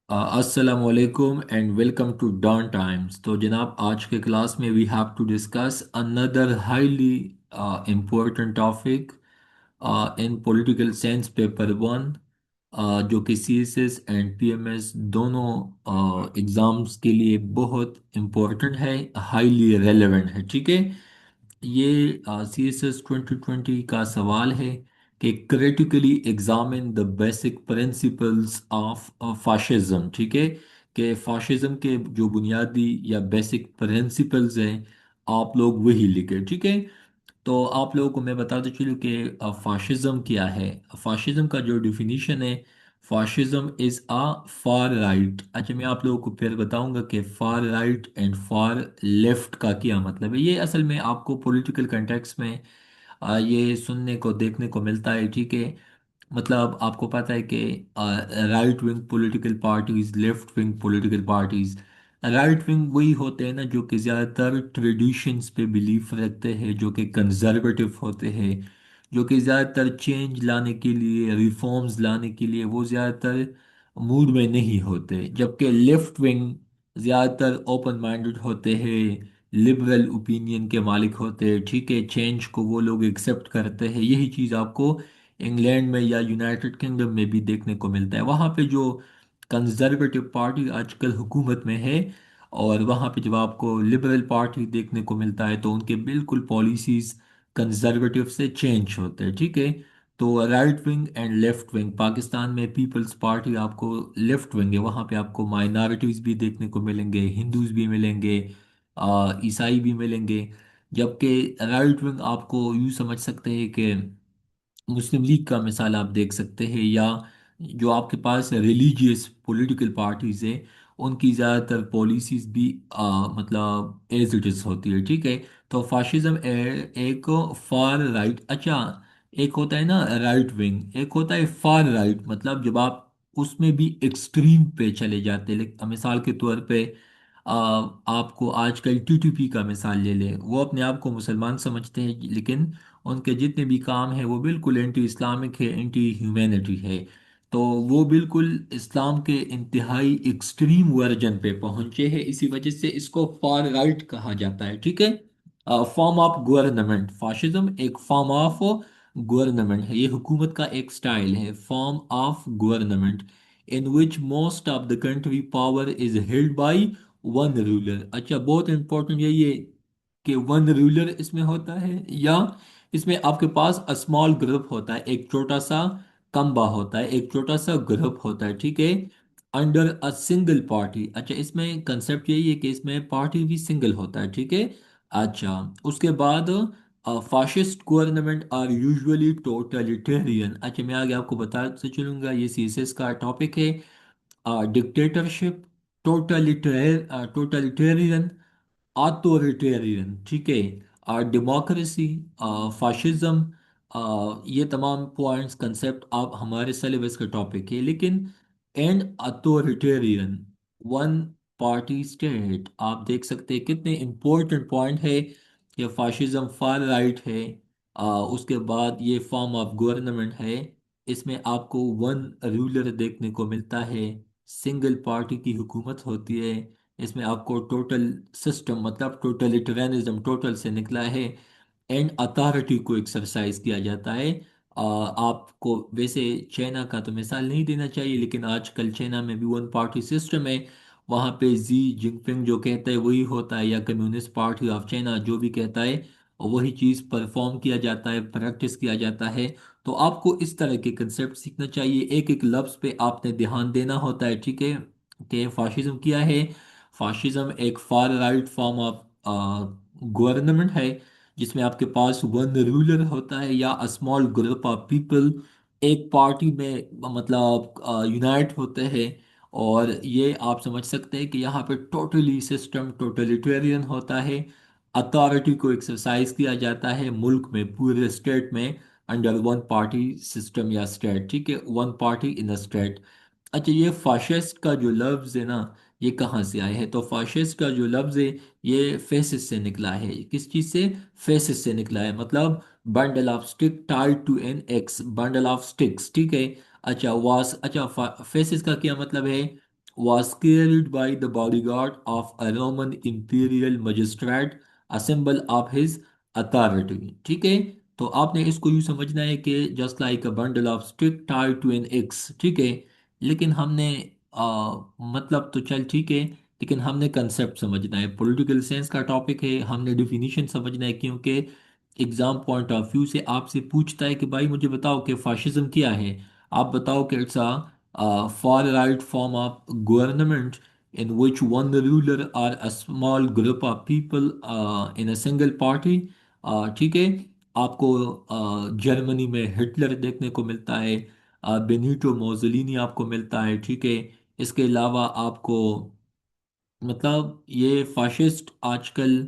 अस्सलाम वालेकुम and welcome to Dawn Times. तो जनाब, आज के क्लास में we have to discuss another highly important topic in political science paper one, जो कि सीएसएस एंड पीएमएस दोनों एग्ज़ाम्स के लिए बहुत इम्पोर्टेंट है, हाईली रेलेवेंट है। ठीक है। ये सी एस एस 2020 का सवाल है कि critically examine the basic principles of fascism. ठीक है, कि फाशिज्म के जो बुनियादी या बेसिक प्रिंसिपल्स हैं, आप लोग वही लिखे। ठीक है। तो आप लोगों को मैं बताते चलूँ कि फाशिज्म क्या है। फाशिज्म का जो डिफिनीशन है, fascism is a far right. अच्छा, मैं आप लोगों को फिर बताऊंगा कि far right and far left का क्या मतलब है। ये असल में आपको पॉलिटिकल कंटेक्स्ट में ये सुनने को देखने को मिलता है। ठीक है। मतलब आपको पता है कि right wing political parties, left wing political parties, right wing वही होते हैं ना जो कि ज़्यादातर ट्रेडिशंस पे बिलीफ रखते हैं, जो कि कंजर्वेटिव होते हैं, जो कि ज़्यादातर चेंज लाने के लिए, रिफॉर्म्स लाने के लिए वो ज़्यादातर मूड में नहीं होते। जबकि लेफ्ट विंग ज़्यादातर ओपन माइंडेड होते हैं, लिबरल ओपिनियन के मालिक होते हैं। ठीक है, चेंज को वो लोग एक्सेप्ट करते हैं। यही चीज़ आपको इंग्लैंड में या यूनाइटेड किंगडम में भी देखने को मिलता है। वहाँ पे जो कंजर्वेटिव पार्टी आजकल हुकूमत में है, और वहाँ पे जब आपको लिबरल पार्टी देखने को मिलता है, तो उनके बिल्कुल पॉलिसीज कंजर्वेटिव से चेंज होते हैं। ठीक है। तो right wing and left wing, Pakistan में पीपल्स पार्टी आपको लेफ्ट विंग है, वहाँ पे आपको माइनॉरिटीज भी देखने को मिलेंगे, हिंदूज भी मिलेंगे, ईसाई भी मिलेंगे। जबकि राइट विंग आपको यूँ समझ सकते हैं कि मुस्लिम लीग का मिसाल आप देख सकते हैं, या जो आपके पास रिलीजियस पॉलिटिकल पार्टीज है, उनकी ज़्यादातर पॉलिसीज भी मतलब एज इट इज़ होती है। ठीक है। तो फाशिज्म एक फार राइट, अच्छा, एक होता है ना राइट विंग, एक होता है फार राइट। मतलब जब आप उसमें भी एक्सट्रीम पे चले जाते हैं, मिसाल के तौर पे आपको आजकल टीटीपी का मिसाल ले लें। वो अपने आप को मुसलमान समझते हैं, लेकिन उनके जितने भी काम हैं वो बिल्कुल एंटी इस्लामिक है, एंटी ह्यूमैनिटी है। तो वो बिल्कुल इस्लाम के इंतहाई एक्सट्रीम वर्जन पे पहुंचे हैं, इसी वजह से इसको फार राइट कहा जाता है। ठीक है। फॉर्म ऑफ गवर्नमेंट, फाशिज्म एक फॉर्म ऑफ गवर्नमेंट है, ये हुकूमत का एक स्टाइल है, form of government in which most of the country power is held by one ruler. अच्छा, बहुत इंपॉर्टेंट यही है कि वन रूलर इसमें होता है, या इसमें आपके पास अ स्मॉल ग्रुप होता है, एक छोटा सा कम्बा होता है, एक छोटा सा ग्रुप होता है। ठीक है। Under a single party. अच्छा, इसमें कंसेप्ट यही है कि इसमें पार्टी भी सिंगल होता है। ठीक है। अच्छा, उसके बाद fascist government are usually totalitarian. अच्छा, मैं आगे आपको बताते चलूंगा, ये सीएसएस का टॉपिक है। Dictatorship, totalitarian, authoritarian. ठीक है। डेमोक्रेसी, फाशिज्म, ये तमाम पॉइंट्स कंसेप्ट आप हमारे सिलेबस का टॉपिक है। लेकिन and authoritarian, one party state, आप देख सकते हैं कितने इंपॉर्टेंट पॉइंट है कि फाशिज्म फार राइट है। उसके बाद ये फॉर्म ऑफ गवर्नमेंट है, इसमें आपको वन रूलर देखने को मिलता है, सिंगल पार्टी की हुकूमत होती है, इसमें आपको टोटल सिस्टम, मतलब टोटलिटरियनिज्म टोटल से निकला है, एंड अथॉरिटी को एक्सरसाइज किया जाता है। आपको वैसे चाइना का तो मिसाल नहीं देना चाहिए, लेकिन आजकल चाइना में भी वन पार्टी सिस्टम है। वहाँ पे जी जिनपिंग जो कहता है वही होता है, या कम्युनिस्ट पार्टी ऑफ चाइना जो भी कहता है वही चीज़ परफॉर्म किया जाता है, प्रैक्टिस किया जाता है। तो आपको इस तरह के कंसेप्ट सीखना चाहिए, एक एक लफ्ज़ पे आपने ध्यान देना होता है। ठीक है। कि फाशिज्म क्या है। फाशिज्म एक far right form of government है, जिसमें आपके पास वन रूलर होता है या a small group of people एक पार्टी में मतलब यूनाइट होते हैं। और ये आप समझ सकते हैं कि यहाँ पे टोटली सिस्टम टोटलिटेरियन होता है, अथॉरिटी को एक्सरसाइज किया जाता है मुल्क में, पूरे स्टेट में, अंडर वन पार्टी सिस्टम या स्टेट। ठीक है, one party in a state. अच्छा, ये फाशिस्ट का जो लफ्ज़ है ना, ये कहाँ से आया है? तो फाशिस्ट का जो लफ्ज़ है, ये फेसिस से निकला है। किस चीज़ से? फेसिस से निकला है, मतलब bundle of stick tied to an axe, bundle of sticks. ठीक है। अच्छा, वास, अच्छा, फेसिस का क्या मतलब है? was carried by the bodyguard of a Roman imperial magistrate, a symbol of his authority. ठीक है, तो आपने इसको यूँ समझना है कि just like a bundle of stick tied to an axe. ठीक है, लेकिन हमने मतलब तो चल ठीक है, लेकिन हमने कंसेप्ट समझना है, पॉलिटिकल साइंस का टॉपिक है, हमने डिफिनीशन समझना है, क्योंकि एग्जाम पॉइंट ऑफ व्यू से आपसे पूछता है कि भाई मुझे बताओ कि फाशिज्म क्या है। आप बताओ कि it's a far right form of government in which one ruler or a small group of people in a single party। ठीक है, आपको जर्मनी में हिटलर देखने को मिलता है, बेनिटो मोसोलिनी आपको मिलता है। ठीक है, इसके अलावा आपको मतलब ये फाशिस्ट आजकल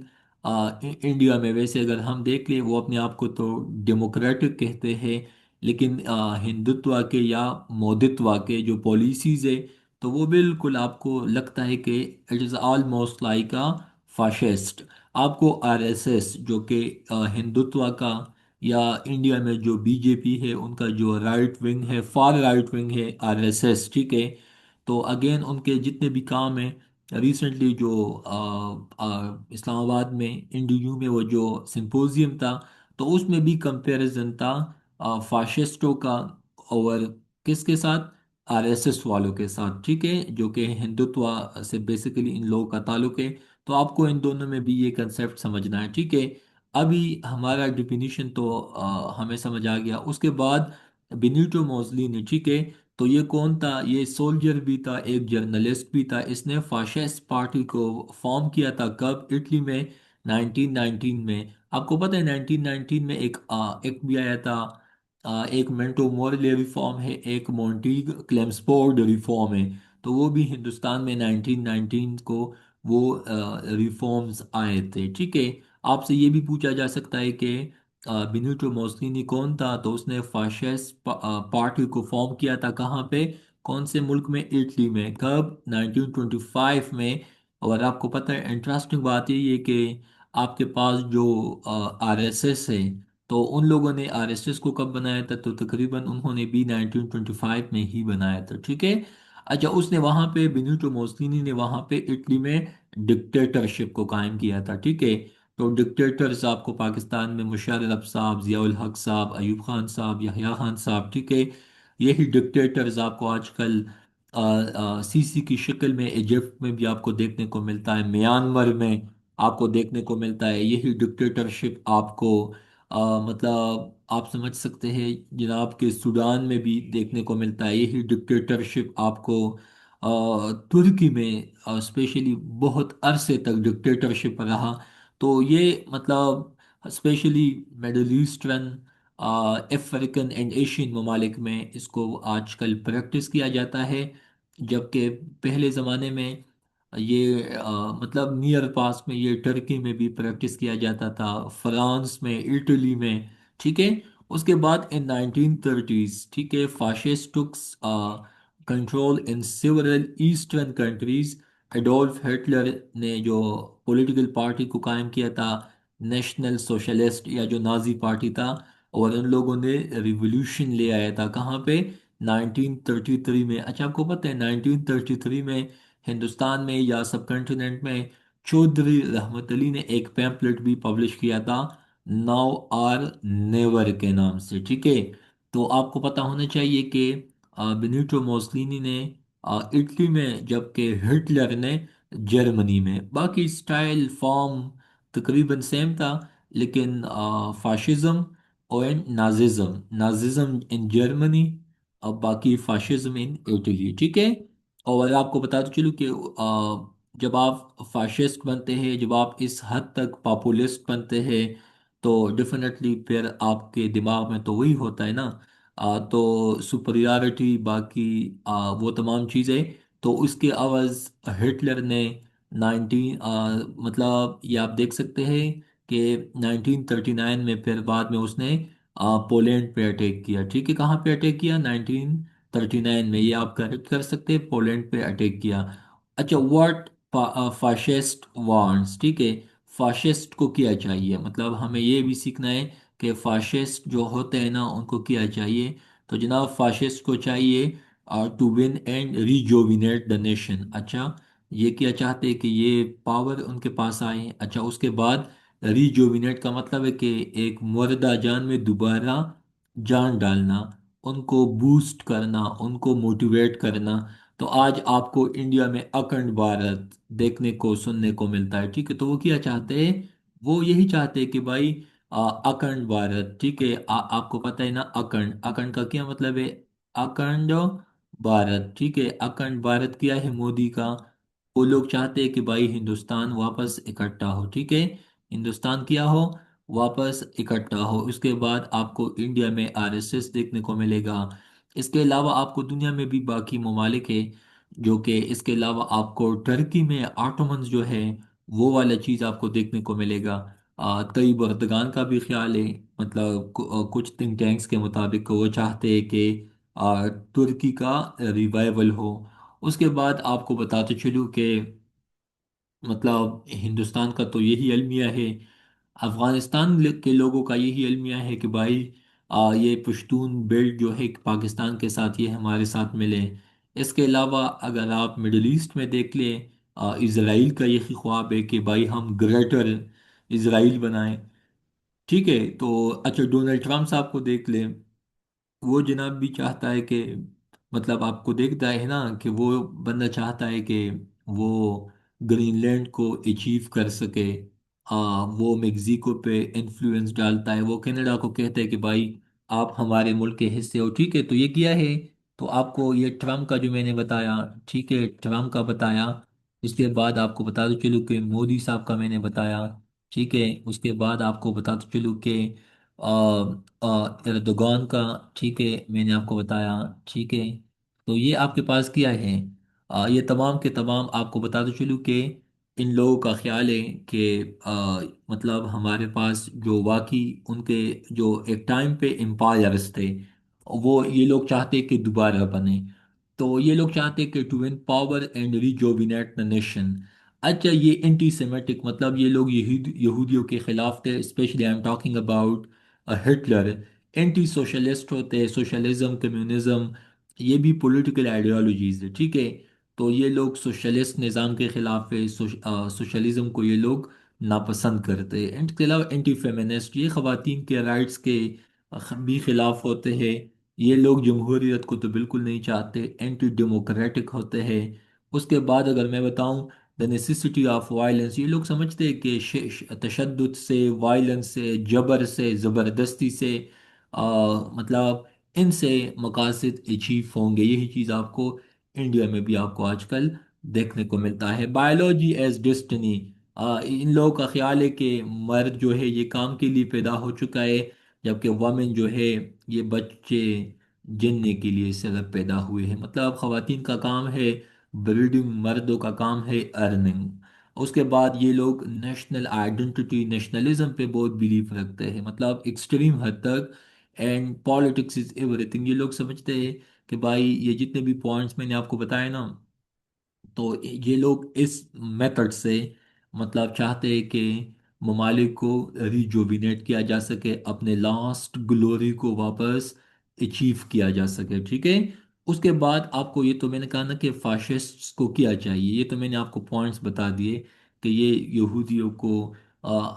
इंडिया में, वैसे अगर हम देख लें, वो अपने आप को तो डेमोक्रेटिक कहते हैं, लेकिन हिंदुत्व के या मोदित्व के जो पॉलिसीज है, तो वो बिल्कुल आपको लगता है कि it is almost like a fascist. आपको आरएसएस जो कि हिंदुत्व का, या इंडिया में जो बीजेपी है उनका जो राइट विंग है, फार राइट विंग है आरएसएस। ठीक है, तो अगेन उनके जितने भी काम हैं, रिसेंटली जो इस्लामाबाद में इंडीयू में वो जो सिंपोजियम था, तो उसमें भी कंपैरिजन था फाशिस्टों का और किसके साथ, आरएसएस वालों के साथ। ठीक है, जो कि हिंदुत्व से बेसिकली इन लोगों का ताल्लुक है। तो आपको इन दोनों में भी ये कंसेप्ट समझना है। ठीक है, अभी हमारा डिफिनीशन तो हमें समझ आ गया। उसके बाद बेनिटो मोसलिनी, ठीक है, तो ये कौन था, ये सोल्जर भी था, एक जर्नलिस्ट भी था। इसने फाशिस्ट पार्टी को फॉर्म किया था कब, इटली में 1919 में। आपको पता है 1919 में एक भी आया था, एक मेंटो मोरले रिफॉर्म है, एक मोंटीग क्लेम्सफोर्ड रिफॉर्म है। तो वो भी हिंदुस्तान में 1919 को वो रिफॉर्म्स आए थे। ठीक है, आपसे ये भी पूछा जा सकता है कि बेनिटो मोसलिनी कौन था, तो उसने फाशिस्ट पार्टी को फॉर्म किया था कहाँ पे, कौन से मुल्क में, इटली में, कब, 1925 में। और आपको पता है इंटरेस्टिंग बात ये है कि आपके पास जो आरएसएस है, तो उन लोगों ने आरएसएस को कब बनाया था, तो तकरीबन उन्होंने भी 1925 में ही बनाया था। ठीक है, अच्छा, उसने वहां पे, बेनिटो मोसलिनी ने वहां पे इटली में डिक्टेटरशिप को कायम किया था। ठीक है, तो डिक्टेटर्स आपको पाकिस्तान में मुशर्रफ साहब, जियाउल हक साहब, अयूब खान साहब, यहया खान साहब। ठीक है, यही डिक्टेटर्स आपको आजकल सीसी की शक्ल में इजिप्ट में भी आपको देखने को मिलता है, म्यांमार में आपको देखने को मिलता है। यही डिक्टेटरशिप आपको मतलब आप समझ सकते हैं जनाब के सूडान में भी देखने को मिलता है। यही डिक्टेटरशिप आपको तुर्की में स्पेशली बहुत अरसे तक डिक्टेटरशिप रहा। तो ये मतलब specially middle eastern, African and Asian ममालिक में इसको आजकल प्रैक्टिस किया जाता है, जबकि पहले ज़माने में ये मतलब नियर पास में ये टर्की में भी प्रैक्टिस किया जाता था, फ्रांस में, इटली में। ठीक है, उसके बाद इन 1930s, ठीक है, fascist took control in several eastern countries. Adolf Hitler ने जो पॉलिटिकल पार्टी को कायम किया था, नेशनल सोशलिस्ट या जो नाजी पार्टी था, और उन लोगों ने रिवॉल्यूशन ले आया था कहाँ पे, 1933 में। अच्छा, आपको पता है 1933 में हिंदुस्तान में या सब कॉन्टिनेंट में चौधरी रहमत अली ने एक पैम्पलेट भी पब्लिश किया था, नाउ आर नेवर के नाम से। ठीक है, तो आपको पता होना चाहिए कि बेनिटो मोसलिनी ने इटली में, जबकि हिटलर ने जर्मनी में। बाकी स्टाइल फॉर्म तकरीबन सेम था, लेकिन फाशिज्म और नाजिज्म इन जर्मनी, अब बाकी फाशिज्म इन इटली। ठीक है, और आपको बताते चलूँ कि जब आप फाशिस्ट बनते हैं, जब आप इस हद तक पॉपुलिस्ट बनते हैं, तो डेफिनेटली फिर आपके दिमाग में तो वही होता है ना, तो सुपरियॉरिटी, बाकी वो तमाम चीज़ें। तो उसके अवज़ हिटलर ने 19 मतलब ये आप देख सकते हैं कि 1939 में फिर बाद में उसने पोलैंड पे अटैक किया। ठीक है, कहाँ पे अटैक किया, 1939 में, ये आप करेक्ट कर सकते हैं, पोलैंड पे अटैक किया। अच्छा, व्हाट फाशिस्ट वांट्स, ठीक है, फाशिस्ट को क्या चाहिए, मतलब हमें ये भी सीखना है कि फाशिस्ट जो होते हैं ना उनको क्या चाहिए। तो जनाब फाशिस्ट को चाहिए to win and rejuvenate the nation. अच्छा, ये क्या चाहते हैं कि ये पावर उनके पास आए। अच्छा, उसके बाद रिजोविनेट का मतलब है कि एक मुर्दा जान में दोबारा जान डालना, उनको बूस्ट करना, उनको मोटिवेट करना। तो आज आपको इंडिया में अखंड भारत देखने को सुनने को मिलता है। ठीक है, तो वो क्या चाहते हैं, वो यही चाहते हैं कि भाई अखंड भारत। ठीक है, आपको पता है ना, अखंड, अखंड का क्या मतलब है, अखंड भारत। ठीक है, अखंड भारत क्या है मोदी का, वो लोग चाहते हैं कि भाई हिंदुस्तान वापस इकट्ठा हो। ठीक है, हिंदुस्तान क्या हो, वापस इकट्ठा हो। उसके बाद आपको इंडिया में आरएसएस देखने को मिलेगा। इसके अलावा आपको दुनिया में भी बाकी ममालिक है जो कि, इसके अलावा आपको टर्की में ऑटोमन्स जो है वो वाला चीज़ आपको देखने को मिलेगा। तैयब अर्दगान का भी ख्याल है, मतलब कुछ थिंक टैंक्स के मुताबिक वो चाहते हैं कि तुर्की का रिवाइवल हो। उसके बाद आपको बताते चलूँ कि मतलब हिंदुस्तान का तो यही अलमिया है, अफगानिस्तान के लोगों का यही अलमिया है कि भाई ये पश्तून बेल्ट जो है पाकिस्तान के साथ, ये हमारे साथ मिले। इसके अलावा अगर आप मिडल ईस्ट में देख लें, इसराइल का यही ख्वाब है कि भाई हम ग्रेटर इसराइल बनाएं। ठीक है, तो अच्छा, डोनाल्ड ट्रम्प साहब को देख लें, वो जनाब भी चाहता है कि, मतलब आपको देखता है ना कि वो बंदा चाहता है कि वो ग्रीनलैंड को अचीव कर सके। वो मेक्सिको पे इन्फ्लुएंस डालता है, वो कनाडा को कहता है कि भाई आप हमारे मुल्क के हिस्से हो। ठीक है, तो ये किया है। तो आपको ये ट्रम्प का जो मैंने बताया, ठीक है, ट्रम्प का बताया। इसके बाद आपको बता दो चलूँ कि मोदी साहब का मैंने बताया। ठीक है, उसके बाद आपको बता दो चलूँ कि एर्दोगान का, ठीक है, मैंने आपको बताया। ठीक है, तो ये आपके पास क्या है, ये तमाम के तमाम आपको बता दो चलूँ कि इन लोगों का ख्याल है कि मतलब हमारे पास जो वाकई उनके जो एक टाइम पे एम्पायर्स थे, वो ये लोग चाहते कि दोबारा बने। तो ये लोग चाहते कि to win power and rejuvenate the nation. अच्छा, ये एंटी सेमेटिक, मतलब ये लोग यहूदियों के खिलाफ थे, specially I am talking about Hitler. Anti socialist होते, सोशलिज्म, कम्युनिज्म, ये भी पॉलिटिकल आइडियोलॉजीज है। ठीक है, तो ये लोग सोशलिस्ट निज़ाम के खिलाफ है, सोशलिज्म को ये लोग नापसंद करते हैं। इसके अलावा एंटी फेमिनिस्ट, ये खवातीन के राइट्स के भी खिलाफ होते हैं। ये लोग जमहूरियत को तो बिल्कुल नहीं चाहते, एंटी डेमोक्रेटिक होते हैं। उसके बाद अगर मैं बताऊं, द नेसेसिटी ऑफ वायलेंस, ये लोग समझते हैं कि तशद्दुद से, वायलेंस से, जबर से, ज़बरदस्ती से मतलब इनसे मकासद अचीव होंगे। यही चीज़ आपको इंडिया में भी आपको आजकल देखने को मिलता है। बायोलॉजी एज डेस्टिनी, इन लोगों का ख्याल है कि मर्द जो है ये काम के लिए पैदा हो चुका है, जबकि वमेन जो है ये बच्चे जनने के लिए सिर्फ पैदा हुए हैं। मतलब खवातीन का काम है ब्रीडिंग, मर्दों का काम है अर्निंग। उसके बाद ये लोग नेशनल आइडेंटिटी, नेशनलिज्म पे बहुत बिलीव रखते हैं, मतलब एक्सट्रीम हद तक। एंड पॉलिटिक्स इज एवरीथिंग, ये लोग समझते हैं कि भाई ये जितने भी पॉइंट्स मैंने आपको बताए ना, तो ये लोग इस मेथड से मतलब चाहते हैं कि ममालिक को रिजुविनेट किया जा सके, अपने लास्ट ग्लोरी को वापस अचीव किया जा सके। ठीक है, उसके बाद आपको, ये तो मैंने कहा ना कि फाशिस्ट्स को क्या चाहिए, ये तो मैंने आपको पॉइंट्स बता दिए कि ये यहूदियों को,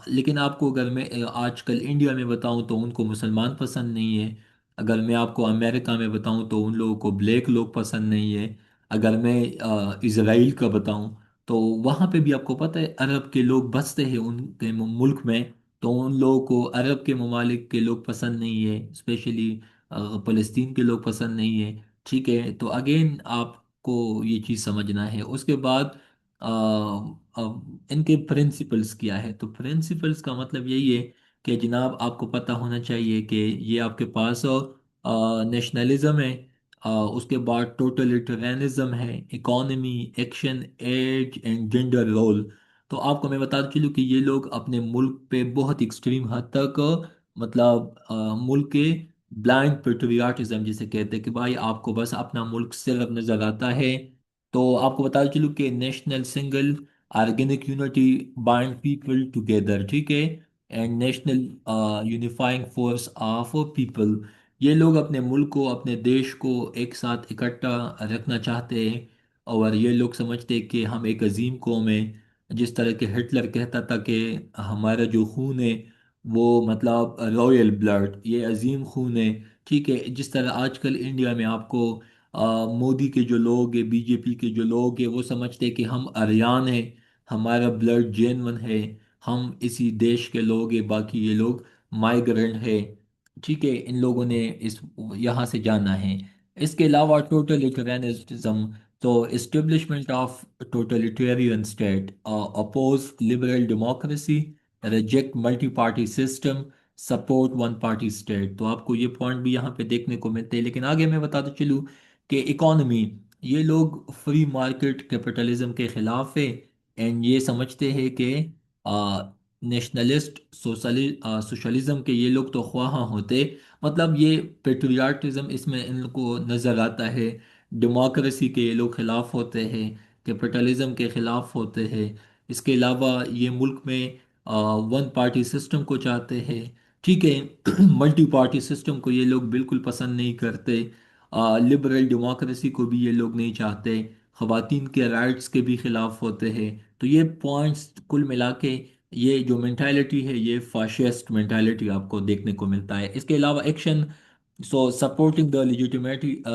लेकिन आपको अगर मैं आजकल इंडिया में बताऊं तो उनको मुसलमान पसंद नहीं है। अगर मैं आपको अमेरिका में बताऊं तो उन लोगों को ब्लैक लोग पसंद नहीं है। अगर मैं इसराइल का बताऊं तो वहाँ पे भी आपको पता है अरब के लोग बसते हैं उनके मुल्क में, तो उन लोगों को अरब के ममालिक के लोग पसंद नहीं है, स्पेशली फ़लस्तीन के लोग पसंद नहीं है। ठीक है, तो अगेन आपको ये चीज़ समझना है। उसके बाद अ, इनके प्रिंसिपल्स क्या है, तो प्रिंसिपल्स का मतलब यही है कि जनाब आपको पता होना चाहिए कि ये आपके पास नेशनलिज्म है, उसके बाद टोटलिटेरियनिज्म है, economy, action, age and gender role. तो आपको मैं बता चलूँ कि ये लोग अपने मुल्क पे बहुत एक्सट्रीम हद तक मतलब मुल्क के ब्लाइंड पेट्रियाटिज्म जिसे कहते हैं कि भाई आपको बस अपना मुल्क सिर्फ नजर आता है। तो आपको बता चलूँ कि national single organic unity bind people together. ठीक है, and national unifying force of people, ये लोग अपने मुल्क को, अपने देश को एक साथ इकट्ठा रखना चाहते हैं। और ये लोग समझते हैं कि हम एक अजीम कौम है। जिस तरह के हिटलर कहता था कि हमारा जो खून है वो मतलब रॉयल ब्लड, ये अजीम खून है। ठीक है, जिस तरह आजकल इंडिया में आपको मोदी के जो लोग हैं, बीजेपी के जो लोग हैं, वो समझते हैं कि हम आर्यन हैं, हमारा ब्लड जेन्युइन है, हम इसी देश के लोग हैं, बाकी ये लोग माइग्रेंट है। ठीक है, इन लोगों ने इस यहाँ से जाना है। इसके अलावा टोटलिटेरियनिज्म, तो establishment of totalitarian state, oppose liberal democracy, reject multi party system, support one party state. तो आपको ये पॉइंट भी यहाँ पे देखने को मिलते हैं। लेकिन आगे मैं बताता चलूँ कि इकोनॉमी, ये लोग फ्री मार्केट कैपिटलिज्म के खिलाफ है। एंड ये समझते हैं कि नेशनलिस्ट सोशलिज्म के ये लोग तो ख्वाह होते, मतलब ये पेट्रियाटिज्म इसमें इनको नज़र आता है। डेमोक्रेसी के ये लोग खिलाफ होते हैं, कैपिटलिज्म के खिलाफ होते हैं। इसके अलावा ये मुल्क में वन पार्टी सिस्टम को चाहते हैं। ठीक है, मल्टी पार्टी सिस्टम को ये लोग बिल्कुल पसंद नहीं करते। लिबरल डेमोक्रेसी को भी ये लोग नहीं चाहते। खवातीन के राइट्स के भी खिलाफ होते हैं। तो ये पॉइंट्स कुल मिला के, ये जो मेंटालिटी है ये फाशिस्ट मेंटालिटी आपको देखने को मिलता है। इसके अलावा action, so supporting the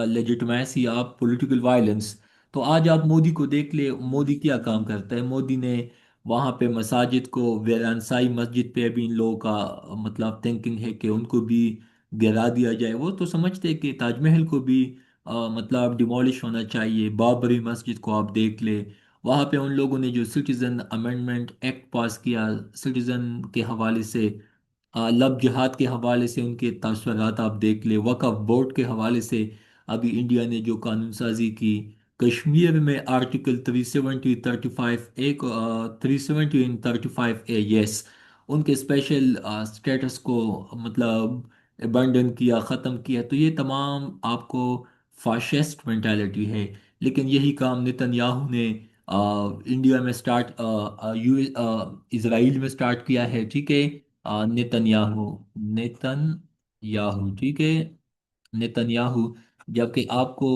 legitimacy of political violence. तो आज आप मोदी को देख ले, मोदी क्या काम करता है। मोदी ने वहाँ पे मसाजिद को, वेरानसाई मस्जिद पे अभी इन लोगों का मतलब थिंकिंग है कि उनको भी गिरा दिया जाए। वो तो समझते हैं कि ताजमहल को भी मतलब डिमोलिश होना चाहिए। बाबरी मस्जिद को आप देख ले, वहाँ पे उन लोगों ने जो सिटीजन अमेंडमेंट एक्ट पास किया, सिटीजन के हवाले से, लब जिहाद के हवाले से उनके तासुरात आप देख ले, वक्फ बोर्ड के हवाले से अभी इंडिया ने जो कानून साजी की, कश्मीर में आर्टिकल 370 35 एक 370 इन 35A, यस, उनके स्पेशल स्टेटस को मतलब अबंडन किया, ख़त्म किया। तो ये तमाम आपको फाशिस्ट मेंटालिटी है। लेकिन यही काम नेतन्याहू ने इंडिया में स्टार्ट, इसराइल में स्टार्ट किया है। ठीक है, नेतन्याहू, नेतन्याहू, ठीक है, नेतन्याहू। जबकि आपको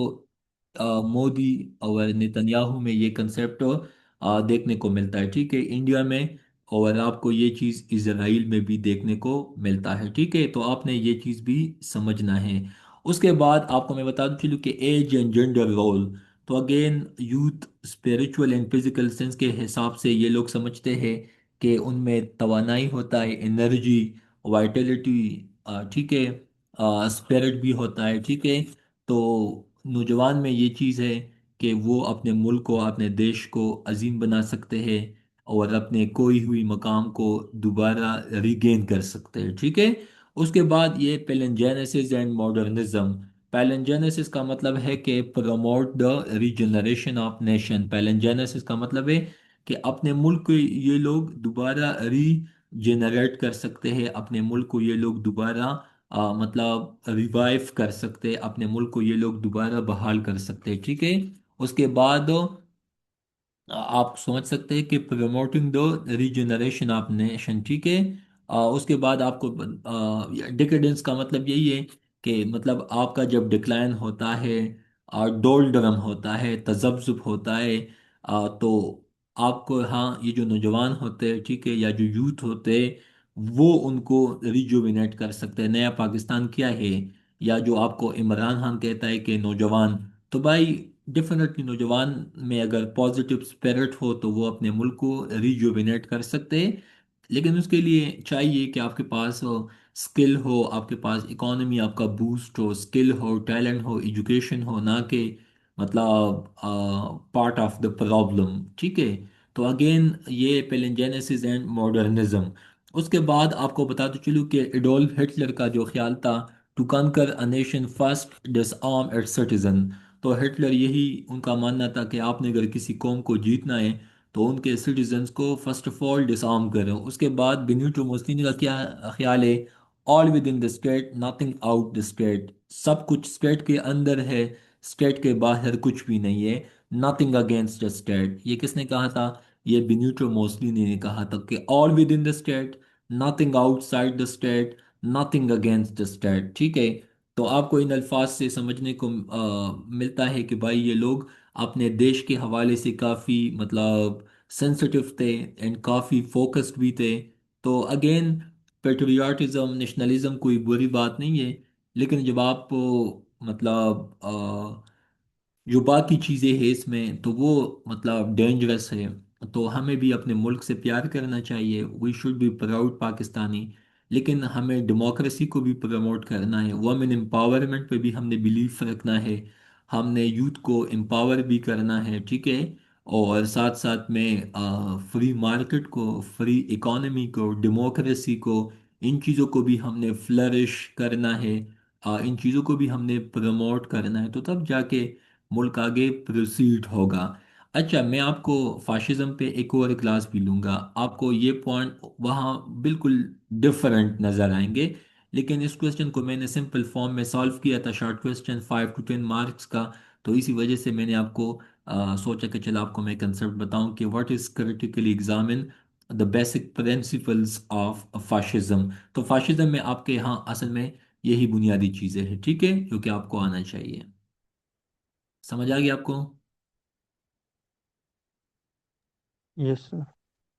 मोदी और नेतन्याहू में ये कंसेप्ट देखने को मिलता है। ठीक है, इंडिया में, और आपको ये चीज़ इजराइल में भी देखने को मिलता है। ठीक है, तो आपने ये चीज़ भी समझना है। उसके बाद आपको मैं बता दूं चलूँ कि एज एंड जेंडर रोल, तो again youth spiritual and physical sense के हिसाब से ये लोग समझते हैं कि उनमें तवानाई होता है, एनर्जी, वाइटलिटी, ठीक है, स्पिरिट भी होता है। ठीक है, तो नौजवान में ये चीज़ है कि वो अपने मुल्क को, अपने देश को अजीम बना सकते हैं और अपने खोई हुई मकाम को दोबारा रिगेन कर सकते हैं। ठीक है, उसके बाद ये पैलिंजेनेसिस एंड मॉडर्निज्म। पैलिंजेनेसिस का मतलब है कि promote the regeneration of nation. Palingenesis का मतलब है कि अपने मुल्क को ये लोग दोबारा रीजनरेट कर सकते हैं, अपने मुल्क को ये लोग दोबारा मतलब रिवाइव कर सकते हैं, अपने मुल्क को ये लोग दोबारा बहाल कर सकते हैं। ठीक है, उसके बाद आप समझ सकते हैं कि promoting the regeneration of nation. ठीक है, उसके बाद आपको डिकेडेंस का मतलब यही है कि मतलब आपका जब डिक्लाइन होता है, डोल्डरम होता है, तजब्जुब होता है, तो आपको, हाँ, ये जो नौजवान होते हैं, ठीक है, या जो यूथ होते हैं, वो उनको रिजुविनेट कर सकते हैं। नया पाकिस्तान क्या है, या जो आपको इमरान खान कहता है कि नौजवान, तो भाई डेफिनेटली नौजवान में अगर पॉजिटिव स्पिरिट हो तो वो अपने मुल्क को रिजुविनेट कर सकते हैं। लेकिन उसके लिए चाहिए कि आपके पास स्किल हो, आपके पास इकोनॉमी आपका बूस्ट हो, स्किल हो, टैलेंट हो, एजुकेशन हो, ना कि मतलब पार्ट ऑफ द प्रॉब्लम। ठीक है, तो अगेन ये पेलिंजेनेसिस एंड मॉडर्निज्म। उसके बाद आपको बताते चलूँ कि एडोल्फ हिटलर का जो ख्याल था, to conquer a nation first disarm its citizen. तो हिटलर, यही उनका मानना था कि आपने अगर किसी कौम को जीतना है तो उनके सिटीजन्स को फर्स्ट ऑफ ऑल डिसआर्म करो। उसके बाद बेनिटो मुसोलिनी का क्या ख्याल है, all with in the state, nothing out the state. सब कुछ स्टेट के अंदर है, स्टेट के बाहर कुछ भी नहीं है। नथिंग अगेंस्ट द स्टेट, ये किसने कहा था? ये बेनिटो मुसोलिनी ने कहा था कि all with in the state, nothing outside the state, nothing against the state. ठीक है, तो आपको इन अल्फाज से समझने को मिलता है कि भाई ये लोग अपने देश के हवाले से काफ़ी मतलब सेंसिटिव थे एंड काफ़ी फोकस्ड भी थे। तो अगेन, पेट्रियाटिज्म नेशनलिज्म कोई बुरी बात नहीं है, लेकिन जब आप मतलब जो बाकी चीज़ें हैं इसमें तो वो मतलब डेंजरस है। तो हमें भी अपने मुल्क से प्यार करना चाहिए, we should be proud Pakistani, लेकिन हमें डेमोक्रेसी को भी प्रमोट करना है, वुमेन एम्पावरमेंट पे भी हमने बिलीफ रखना है, हमने यूथ को एम्पावर भी करना है, ठीक है। और साथ साथ में फ्री मार्केट को, फ्री इकोनॉमी को, डेमोक्रेसी को, इन चीज़ों को भी हमने फ्लरिश करना है, इन चीज़ों को भी हमने प्रमोट करना है, तो तब जाके मुल्क आगे प्रोसीड होगा। अच्छा, मैं आपको फाशिज्म पे एक और क्लास भी लूँगा, आपको ये पॉइंट वहाँ बिल्कुल डिफरेंट नज़र आएंगे। लेकिन इस क्वेश्चन को मैंने सिंपल फॉर्म में सॉल्व किया था, शॉर्ट क्वेश्चन 5 to 10 मार्क्स का। तो इसी वजह से मैंने आपको सोचा कि चलो आपको मैं कंसेप्ट बताऊं कि what is critically examine the basic principles of fascism. तो फाशिज्म में आपके यहाँ असल में यही बुनियादी चीज़ें हैं, ठीक है, जो कि आपको आना चाहिए। समझ आ गया आपको? Yes sir.